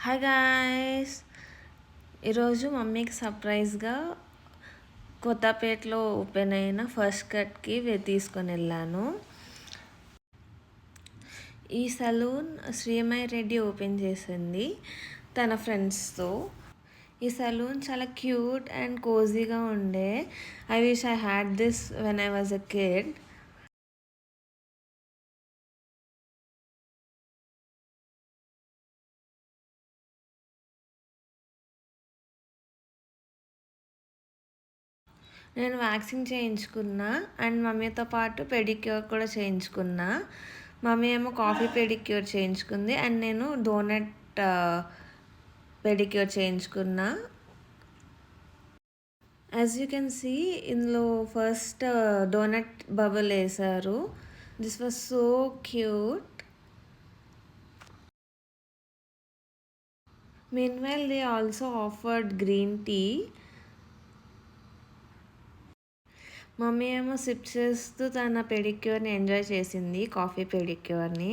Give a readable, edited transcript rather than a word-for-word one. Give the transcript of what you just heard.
Hi guys, ఈరోజు మమ్మీకి సర్ప్రైజ్గా కొత్తపేటలో ఓపెన్ అయిన ఫస్ట్ కట్కి తీసుకొని వెళ్ళాను. ఈ సలూన్ శ్రీమయి రెడ్డి ఓపెన్ చేసింది తన ఫ్రెండ్స్తో. ఈ సలూన్ చాలా క్యూట్ అండ్ కోజీగా ఉండే. I wish I had this when I was a kid. నేను వ్యాక్సింగ్ చేయించుకున్నా అండ్ మమ్మీతో పాటు పెడిక్యూర్ కూడా చేయించుకున్నా. మమ్మీ ఏమో కాఫీ పెడిక్యూర్ చేయించుకుంది అండ్ నేను డోనట్ పెడిక్యూర్ చేయించుకున్నా. యాజ్ యూ కెన్ సీ ఇందులో ఫస్ట్ డోనట్ బబుల్ వేశారు. This was so cute. Meanwhile, they also offered green tea. Mummy ఏమో సిప్ చేస్తూ తన పెడిక్యూర్ని ఎంజాయ్ చేసింది, కాఫీ పెడిక్యూర్ని.